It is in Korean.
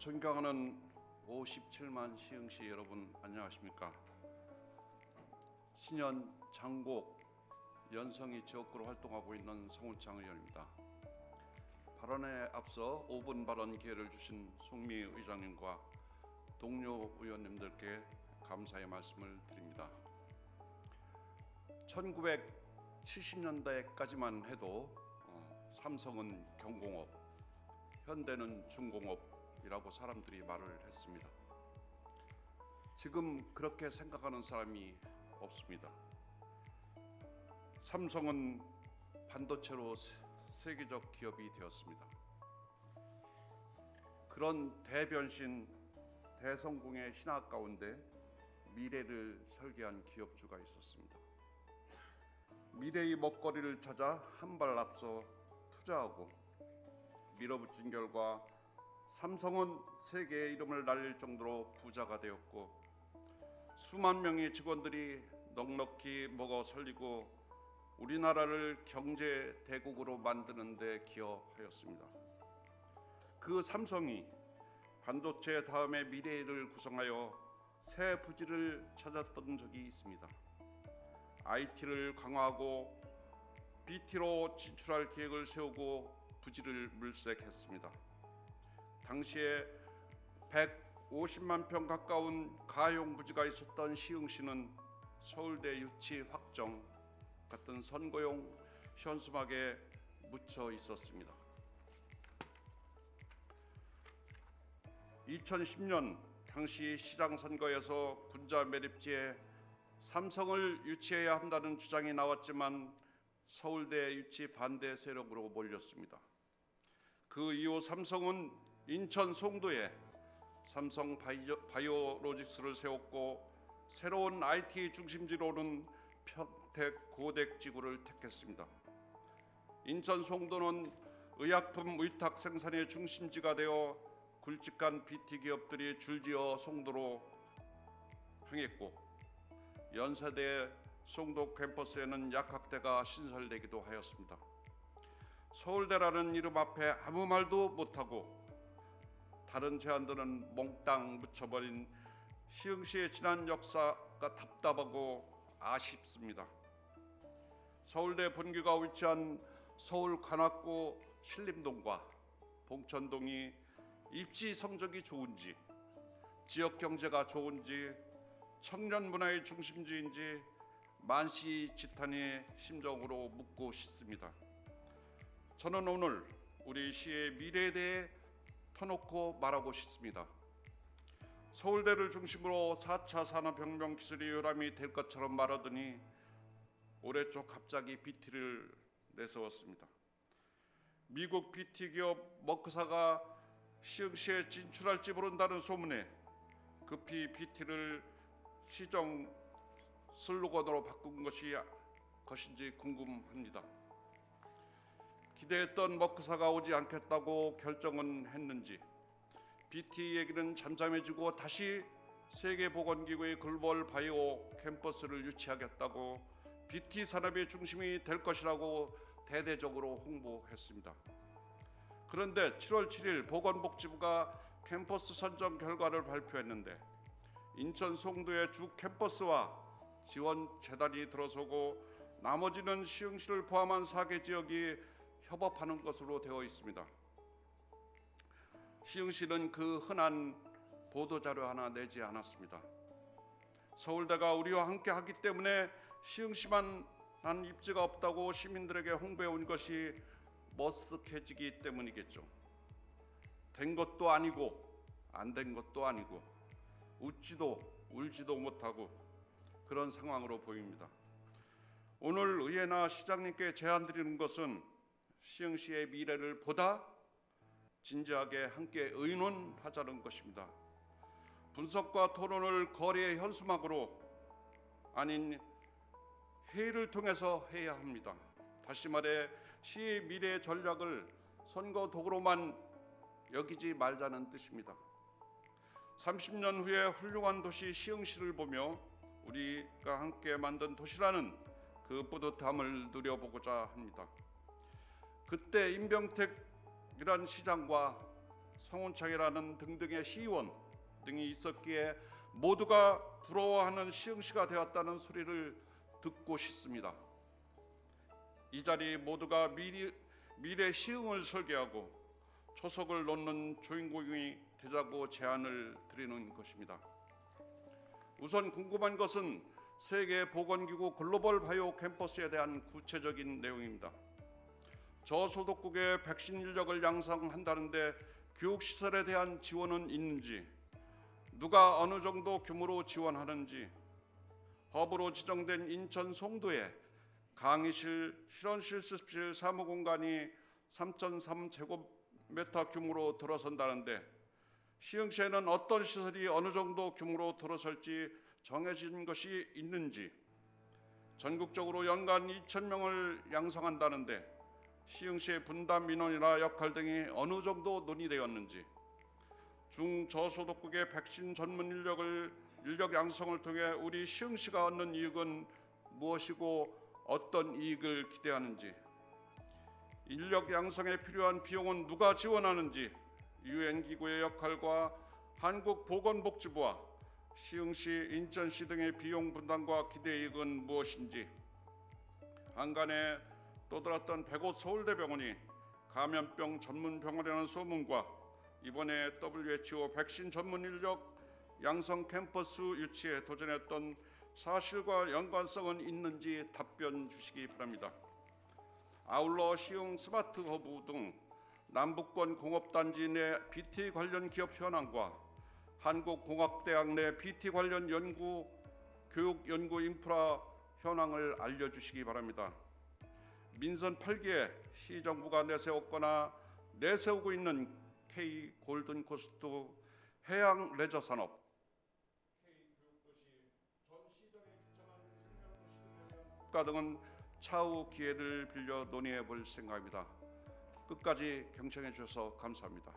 존경하는 57만 시흥시 여러분 안녕하십니까? 신현 장곡 연성이 지역구로 활동하고 있는 성운창 의원입니다. 발언에 앞서 5분 발언 기회를 주신 송미 의장님과 동료 의원님들께 감사의 말씀을 드립니다. 1970년대까지만 해도 삼성은 경공업, 현대는 중공업이라고 사람들이 말을 했습니다. 지금 그렇게 생각하는 사람이 없습니다. 삼성은 반도체로 세계적 기업이 되었습니다. 그런 대변신, 대성공의 신화 가운데 미래를 설계한 기업주가 있었습니다. 미래의 먹거리를 찾아 한 발 앞서 투자하고 밀어붙인 결과 삼성은 세계의 이름을 날릴 정도로 부자가 되었고 수만 명의 직원들이 넉넉히 먹어 살리고 우리나라를 경제 대국으로 만드는 데 기여하였습니다. 그 삼성이 반도체 다음에 미래를 구성하여 새 부지를 찾았던 적이 있습니다. IT를 강화하고 BT로 진출할 계획을 세우고 부지를 물색했습니다. 당시에 150만 평 가까운 가용 부지가 있었던 시흥시는 서울대 유치 확정 같은 선거용 현수막에 묻혀 있었습니다. 2010년 당시 시장 선거에서 군자 매립지에 삼성을 유치해야 한다는 주장이 나왔지만 서울대 유치 반대 세력으로 몰렸습니다. 그 이후 삼성은 인천 송도에 삼성 바이오로직스를 세웠고 새로운 IT 중심지로는 평택 고덱지구를 택했습니다. 인천 송도는 의약품 위탁 생산의 중심지가 되어 굵직한 BT 기업들이 줄지어 송도로 향했고 연세대 송도 캠퍼스에는 약학대가 신설되기도 하였습니다. 서울대라는 이름 앞에 아무 말도 못하고 다른 제안들은 몽땅 묻혀버린 시흥시의 지난 역사가 답답하고 아쉽습니다. 서울대 본교가 위치한 서울 관악구 신림동과 봉천동이 입시 성적이 좋은지, 지역 경제가 좋은지, 청년 문화의 중심지인지 만시지탄의 심정으로 묻고 싶습니다. 저는 오늘 우리 시의 미래에 대해 터놓고 말하고 싶습니다. 서울대를 중심으로 4차 산업혁명 기술의 요람이 될 것처럼 말하더니 올해 초 갑자기 BT를 내세웠습니다. 미국 BT 기업 머크사가 시흥시에 진출할지 모른다는 소문에 급히 BT를 시정 슬로건으로 바꾼 것인지 궁금합니다. 기대했던 머크사가 오지 않겠다고 결정은 했는지 BT 얘기는 잠잠해지고 다시 세계보건기구의 글로벌 바이오 캠퍼스를 유치하겠다고 BT 산업의 중심이 될 것이라고 대대적으로 홍보했습니다. 그런데 7월 7일 보건복지부가 캠퍼스 선정 결과를 발표했는데 인천 송도의 주 캠퍼스와 지원재단이 들어서고 나머지는 시흥시를 포함한 4개 지역이 협업하는 것으로 되어 있습니다. 시흥시는 그 흔한 보도자료 하나 내지 않았습니다. 서울대가 우리와 함께 하기 때문에 시흥시만 한 입지가 없다고 시민들에게 홍보해 온 것이 머쓱해지기 때문이겠죠. 된 것도 아니고 안 된 것도 아니고 웃지도 울지도 못하고 그런 상황으로 보입니다. 오늘 의회나 시장님께 제안드리는 것은 시흥시의 미래를 보다 진지하게 함께 의논하자는 것입니다. 분석과 토론을 거래의 현수막으로 아닌 회의를 통해서 해야 합니다. 다시 말해 시의 미래 전략을 선거 도구로만 여기지 말자는 뜻입니다. 30년 후에 훌륭한 도시 시흥시를 보며 우리가 함께 만든 도시라는 그 뿌듯함을 누려보고자 합니다. 그때 임병택이란 시장과 성운창이라는 등등의 시의원 등이 있었기에 모두가 부러워하는 시흥시가 되었다는 소리를 듣고 싶습니다. 이 자리 모두가 미래 시흥을 설계하고 초석을 놓는 주인공이 되자고 제안을 드리는 것입니다. 우선 궁금한 것은 세계보건기구 글로벌 바이오 캠퍼스에 대한 구체적인 내용입니다. 저소득국의 백신 인력을 양성한다는데 교육시설에 대한 지원은 있는지, 누가 어느 정도 규모로 지원하는지, 허브로 지정된 인천 송도에 강의실, 실험실, 습실, 사무공간이 3.3제곱미터 규모로 들어선다는데 시흥시에는 어떤 시설이 어느 정도 규모로 들어설지 정해진 것이 있는지, 전국적으로 연간 2,000명을 양성한다는데 시흥시의 분담 민원이나 역할 등이 어느 정도 논의되었는지, 중저소득국의 백신 전문 인력 양성을 통해 우리 시흥시가 얻는 이익은 무엇이고 어떤 이익을 기대하는지, 인력 양성에 필요한 비용은 누가 지원하는지, 유엔기구의 역할과 한국보건복지부와 시흥시, 인천시 등의 비용 분담과 기대 이익은 무엇인지, 한간에 떠들었던 105 서울대병원이 감염병 전문 병원이라는 소문과 이번에 WHO 백신 전문 인력 양성 캠퍼스 유치에 도전했던 사실과 연관성은 있는지 답변 주시기 바랍니다. 아울러 시흥 스마트 허브 등 남북권 공업단지 내 BT 관련 기업 현황과 한국공학대학 내 BT 관련 교육 연구 인프라 현황을 알려주시기 바랍니다. 민선 8기에 시정부가 내세웠거나 내세우고 있는 K 골든코스트 해양 레저 산업, K 교육도시, 전 시정에 추천한 생명도시 국가 등은 차후 기회를 빌려 논의해 볼 생각입니다. 끝까지 경청해 주셔서 감사합니다.